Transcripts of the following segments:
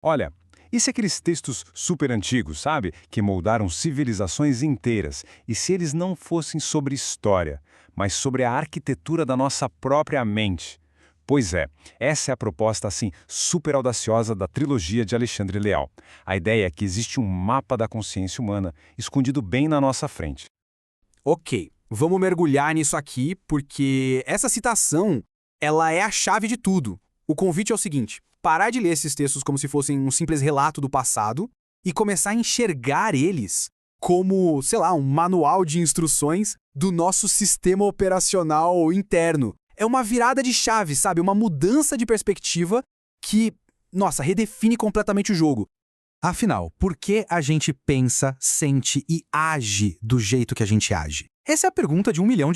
Olha, e se aqueles textos super antigos, sabe? Que moldaram civilizações inteiras, e se eles não fossem sobre história, mas sobre a arquitetura da nossa própria mente? Pois é, essa é a proposta, assim, super audaciosa da trilogia de Alexandre Leal. A ideia é que existe um mapa da consciência humana escondido bem na nossa frente. Ok, vamos mergulhar nisso aqui, porque essa citação, ela é a chave de tudo. O convite é o seguinte: parar de ler esses textos como se fossem um simples relato do passado e começar a enxergar eles como, sei lá, um manual de instruções do nosso sistema operacional interno. É uma virada de chave, sabe? Uma mudança de perspectiva que, nossa, redefine completamente o jogo. Afinal, por que a gente pensa, sente e age do jeito que a gente age? Essa é a pergunta de US$ 1 milhão,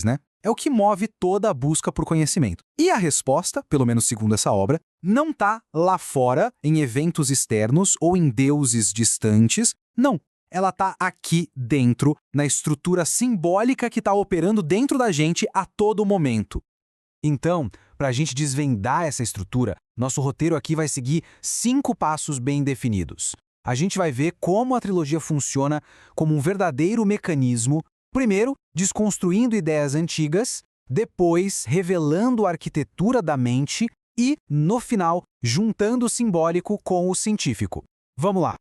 né? É o que move toda a busca por conhecimento. E a resposta, pelo menos segundo essa obra, não está lá fora, em eventos externos ou em deuses distantes. Não. Ela está aqui dentro, na estrutura simbólica que está operando dentro da gente a todo momento. Então, para a gente desvendar essa estrutura, nosso roteiro aqui vai seguir 5 passos bem definidos. A gente vai ver como a trilogia funciona como um verdadeiro mecanismo, primeiro, desconstruindo ideias antigas, depois, revelando a arquitetura da mente e, no final, juntando o simbólico com o científico. Vamos lá.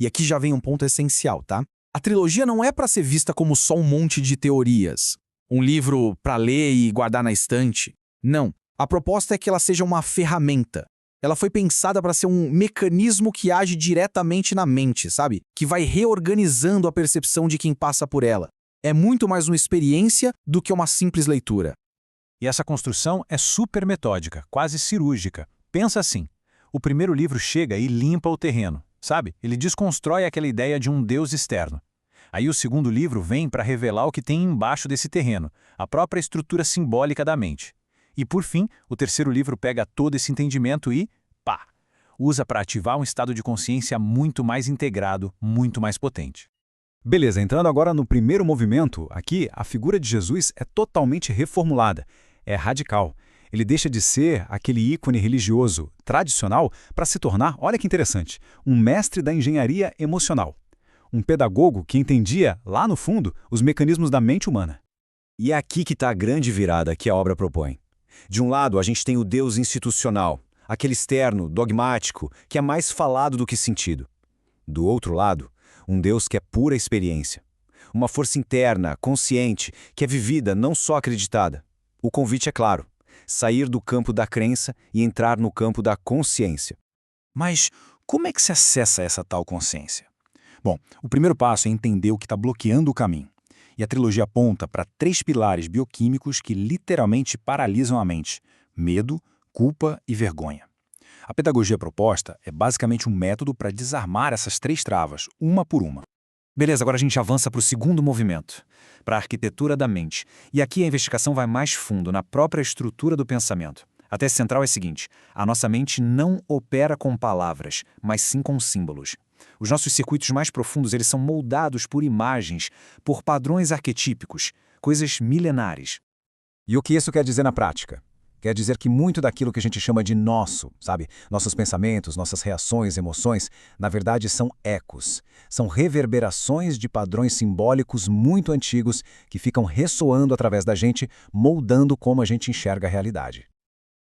E aqui já vem um ponto essencial, tá? A trilogia não é para ser vista como só um monte de teorias, um livro para ler e guardar na estante. Não. A proposta é que ela seja uma ferramenta. Ela foi pensada para ser um mecanismo que age diretamente na mente, sabe? Que vai reorganizando a percepção de quem passa por ela. É muito mais uma experiência do que uma simples leitura. E essa construção é super metódica, quase cirúrgica. Pensa assim, o primeiro livro chega e limpa o terreno, sabe? Ele desconstrói aquela ideia de um Deus externo. Aí o segundo livro vem para revelar o que tem embaixo desse terreno, a própria estrutura simbólica da mente. E, por fim, o terceiro livro pega todo esse entendimento e, pá, usa para ativar um estado de consciência muito mais integrado, muito mais potente. Beleza, entrando agora no primeiro movimento, aqui a figura de Jesus é totalmente reformulada, é radical. Ele deixa de ser aquele ícone religioso tradicional para se tornar, olha que interessante, um mestre da engenharia emocional. Um pedagogo que entendia, lá no fundo, os mecanismos da mente humana. E é aqui que está a grande virada que a obra propõe. De um lado, a gente tem o Deus institucional, aquele externo, dogmático, que é mais falado do que sentido. Do outro lado, um Deus que é pura experiência. Uma força interna, consciente, que é vivida, não só acreditada. O convite é claro: sair do campo da crença e entrar no campo da consciência. Mas como é que se acessa essa tal consciência? Bom, o primeiro passo é entender o que está bloqueando o caminho. E a trilogia aponta para 3 pilares bioquímicos que literalmente paralisam a mente: medo, culpa e vergonha. A pedagogia proposta é basicamente um método para desarmar essas 3 travas, uma por uma. Beleza, agora a gente avança para o segundo movimento, para a arquitetura da mente. E aqui a investigação vai mais fundo, na própria estrutura do pensamento. A tese central é a seguinte: a nossa mente não opera com palavras, mas sim com símbolos. Os nossos circuitos mais profundos eles são moldados por imagens, por padrões arquetípicos, coisas milenares. E o que isso quer dizer na prática? Quer dizer que muito daquilo que a gente chama de nosso, sabe? Nossos pensamentos, nossas reações, emoções, na verdade são ecos. São reverberações de padrões simbólicos muito antigos que ficam ressoando através da gente, moldando como a gente enxerga a realidade.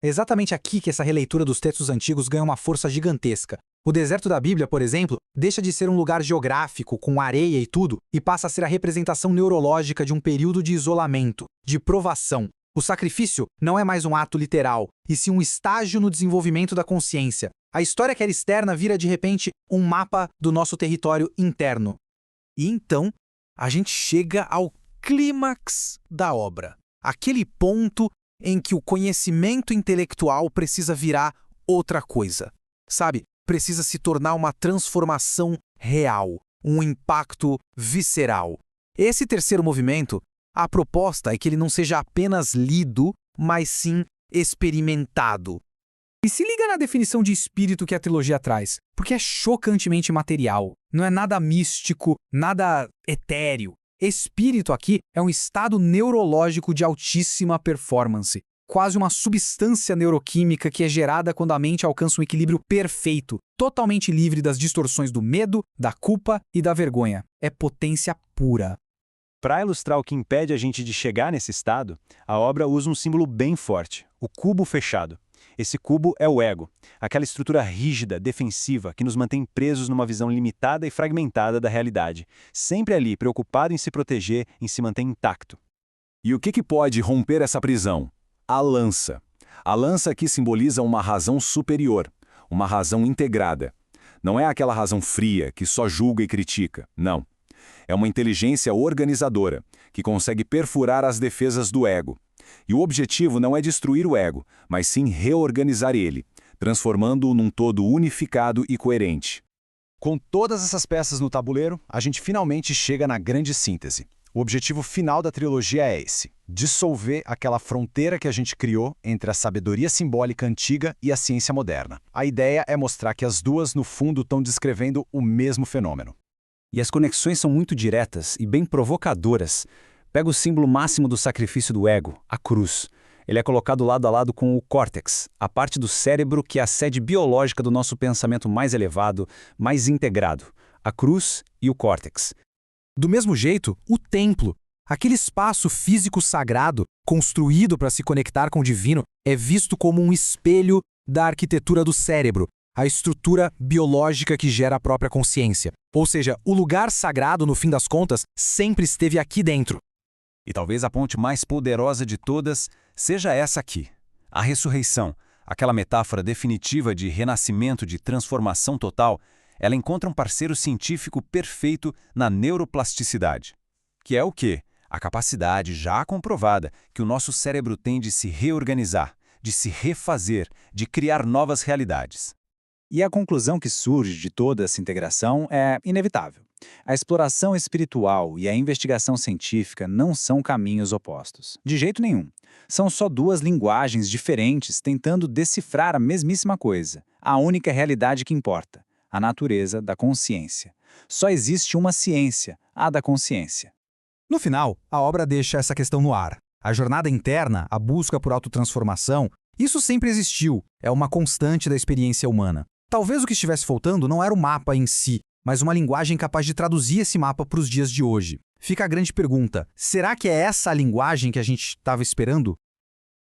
É exatamente aqui que essa releitura dos textos antigos ganha uma força gigantesca. O deserto da Bíblia, por exemplo, deixa de ser um lugar geográfico, com areia e tudo, e passa a ser a representação neurológica de um período de isolamento, de provação. O sacrifício não é mais um ato literal, e sim um estágio no desenvolvimento da consciência. A história que era externa vira, de repente, um mapa do nosso território interno. E então, a gente chega ao clímax da obra. Aquele ponto em que o conhecimento intelectual precisa virar outra coisa. Sabe? Precisa se tornar uma transformação real, um impacto visceral. Esse terceiro movimento, a proposta é que ele não seja apenas lido, mas sim experimentado. E se liga na definição de espírito que a trilogia traz, porque é chocantemente material. Não é nada místico, nada etéreo. Espírito aqui é um estado neurológico de altíssima performance. quase uma substância neuroquímica que é gerada quando a mente alcança um equilíbrio perfeito, totalmente livre das distorções do medo, da culpa e da vergonha. É potência pura. Para ilustrar o que impede a gente de chegar nesse estado, a obra usa um símbolo bem forte, o cubo fechado. Esse cubo é o ego, aquela estrutura rígida, defensiva, que nos mantém presos numa visão limitada e fragmentada da realidade, sempre ali preocupado em se proteger, em se manter intacto. E o que pode romper essa prisão? A lança. A lança aqui simboliza uma razão superior, uma razão integrada. Não é aquela razão fria que só julga e critica, não. É uma inteligência organizadora, que consegue perfurar as defesas do ego. E o objetivo não é destruir o ego, mas sim reorganizar ele, transformando-o num todo unificado e coerente. Com todas essas peças no tabuleiro, a gente finalmente chega na grande síntese. O objetivo final da trilogia é esse: dissolver aquela fronteira que a gente criou entre a sabedoria simbólica antiga e a ciência moderna. A ideia é mostrar que as duas, no fundo, estão descrevendo o mesmo fenômeno. E as conexões são muito diretas e bem provocadoras. Pega o símbolo máximo do sacrifício do ego, a cruz. Ele é colocado lado a lado com o córtex, a parte do cérebro que é a sede biológica do nosso pensamento mais elevado, mais integrado. A cruz e o córtex. Do mesmo jeito, o templo, aquele espaço físico sagrado, construído para se conectar com o divino, é visto como um espelho da arquitetura do cérebro, a estrutura biológica que gera a própria consciência. Ou seja, o lugar sagrado, no fim das contas, sempre esteve aqui dentro. E talvez a ponte mais poderosa de todas seja essa aqui, a ressurreição, aquela metáfora definitiva de renascimento, de transformação total. Ela encontra um parceiro científico perfeito na neuroplasticidade. Que é o quê? A capacidade já comprovada que o nosso cérebro tem de se reorganizar, de se refazer, de criar novas realidades. E a conclusão que surge de toda essa integração é inevitável. A exploração espiritual e a investigação científica não são caminhos opostos. De jeito nenhum. São só duas linguagens diferentes tentando decifrar a mesmíssima coisa, a única realidade que importa, a natureza da consciência. Só existe uma ciência, a da consciência. No final, a obra deixa essa questão no ar. A jornada interna, a busca por autotransformação, isso sempre existiu, é uma constante da experiência humana. Talvez o que estivesse faltando não era o mapa em si, mas uma linguagem capaz de traduzir esse mapa para os dias de hoje. Fica a grande pergunta: será que é essa a linguagem que a gente estava esperando?